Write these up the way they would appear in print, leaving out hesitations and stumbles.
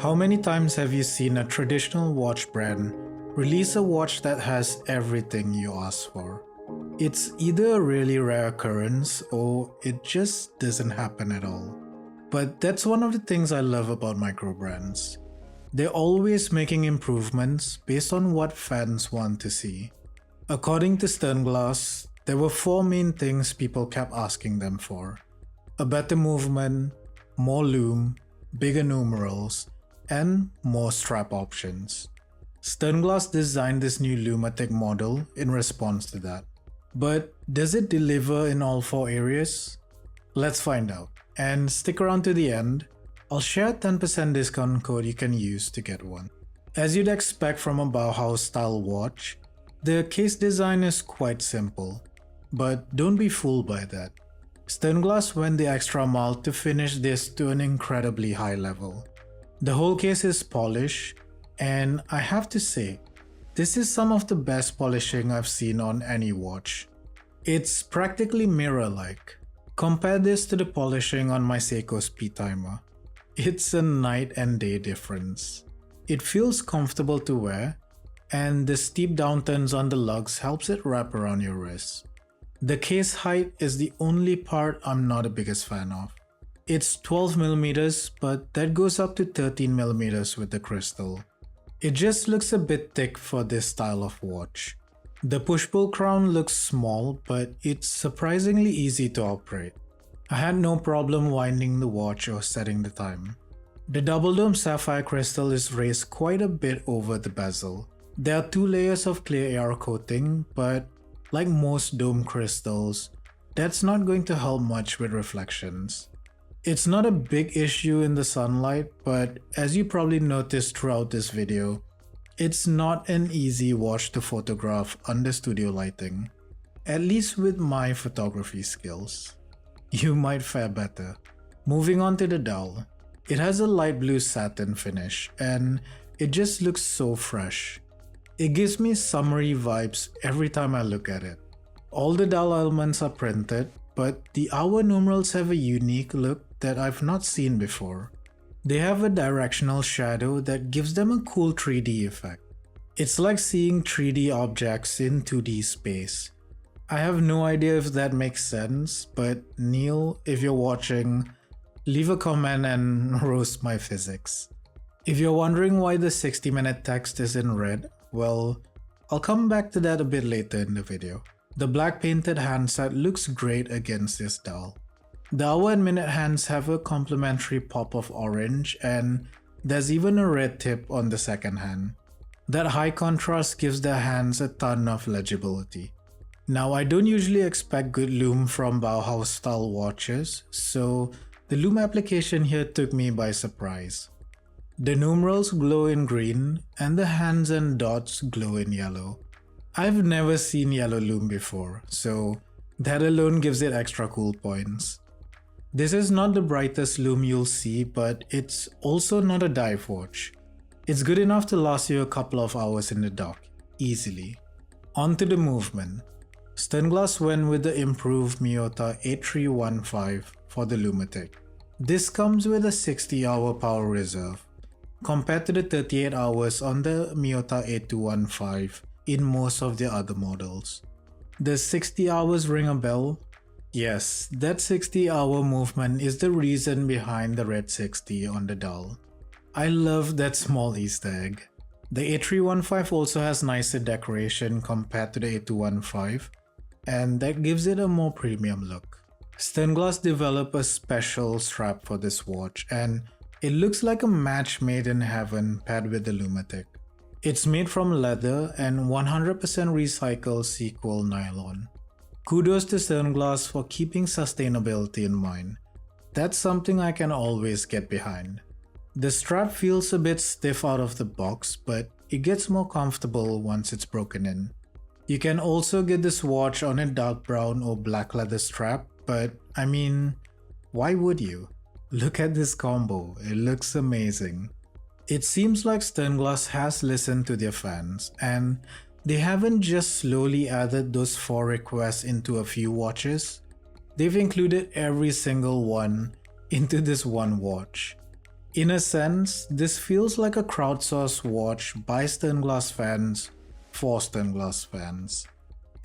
How many times have you seen a traditional watch brand release a watch that has everything you ask for? It's either a really rare occurrence or it just doesn't happen at all. But that's one of the things I love about micro brands. They're always making improvements based on what fans want to see. According to Sternglas, there were 4 main things people kept asking them for: a better movement, more loom, bigger numerals, and more strap options. Sternglas designed this new Lumatik model in response to that. But does it deliver in all 4 areas? Let's find out. And stick around to the end. I'll share a 10% discount code you can use to get one. As you'd expect from a Bauhaus style watch, the case design is quite simple. But don't be fooled by that. Sternglas went the extra mile to finish this to an incredibly high level. The whole case is polished, and I have to say, this is some of the best polishing I've seen on any watch. It's practically mirror-like. Compare this to the polishing on my Seiko speed timer. It's a night and day difference. It feels comfortable to wear, and the steep downturns on the lugs helps it wrap around your wrist. The case height is the only part I'm not the biggest fan of. It's 12mm, but that goes up to 13mm with the crystal. It just looks a bit thick for this style of watch. The push-pull crown looks small, but it's surprisingly easy to operate. I had no problem winding the watch or setting the time. The double dome sapphire crystal is raised quite a bit over the bezel. There are 2 layers of clear air coating, but like most dome crystals, that's not going to help much with reflections. It's not a big issue in the sunlight, but as you probably noticed throughout this video, it's not an easy watch to photograph under studio lighting, at least with my photography skills. You might fare better. Moving on to the dial, it has a light blue satin finish and it just looks so fresh. It gives me summery vibes every time I look at it. All the dial elements are printed, but the hour numerals have a unique look that I've not seen before. They have a directional shadow that gives them a cool 3D effect. It's like seeing 3D objects in 2D space. I have no idea if that makes sense, but Neil, if you're watching, leave a comment and roast my physics. If you're wondering why the 60-minute text is in red, well, I'll come back to that a bit later in the video. The black painted handset looks great against this dial. The hour and minute hands have a complementary pop of orange, and there's even a red tip on the second hand. That high contrast gives the hands a ton of legibility. Now, I don't usually expect good loom from Bauhaus style watches, so the loom application here took me by surprise. The numerals glow in green and the hands and dots glow in yellow. I've never seen yellow loom before, so that alone gives it extra cool points. This is not the brightest loom you'll see, but it's also not a dive watch. It's good enough to last you a couple of hours in the dock, easily. On to the movement. Sternglas went with the improved Miyota 8315 for the Lumatik. This comes with a 60-hour power reserve, compared to the 38 hours on the Miyota 8215 in most of the other models. Does 60 hours ring a bell? Yes, that 60-hour movement is the reason behind the red 60 on the dial. I love that small Easter egg. The 8315 also has nicer decoration compared to the 8215, and that gives it a more premium look. Sternglas developed a special strap for this watch, and it looks like a match made in heaven paired with the Lumatik. It's made from leather and 100% recycled sequel nylon. Kudos to Sternglas for keeping sustainability in mind. That's something I can always get behind. The strap feels a bit stiff out of the box, but it gets more comfortable once it's broken in. You can also get this watch on a dark brown or black leather strap, but I mean, why would you? Look at this combo, it looks amazing. It seems like Sternglas has listened to their fans, and they haven't just slowly added those 4 requests into a few watches. They've included every single one into this one watch. In a sense, this feels like a crowdsourced watch by Sternglas fans for Sternglas fans.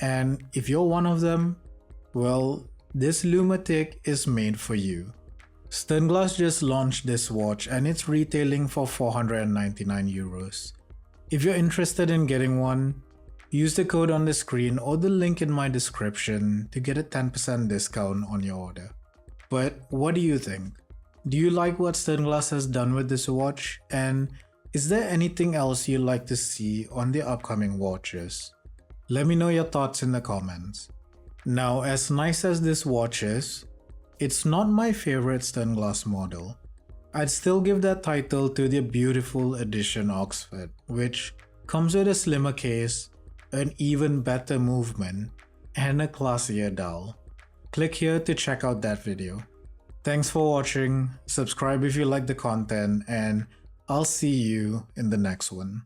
And if you're one of them, well, this Lumatik is made for you. Sternglas just launched this watch and it's retailing for 499 euros. If you're interested in getting one, use the code on the screen or the link in my description to get a 10% discount on your order. But what do you think? Do you like what Sternglas has done with this watch? And is there anything else you'd like to see on the upcoming watches? Let me know your thoughts in the comments. Now, as nice as this watch is, it's not my favorite Sternglas model. I'd still give that title to the beautiful edition Oxford, which comes with a slimmer case, an even better movement, and a classier dial. Click here to check out that video. Thanks for watching, subscribe if you like the content, and I'll see you in the next one.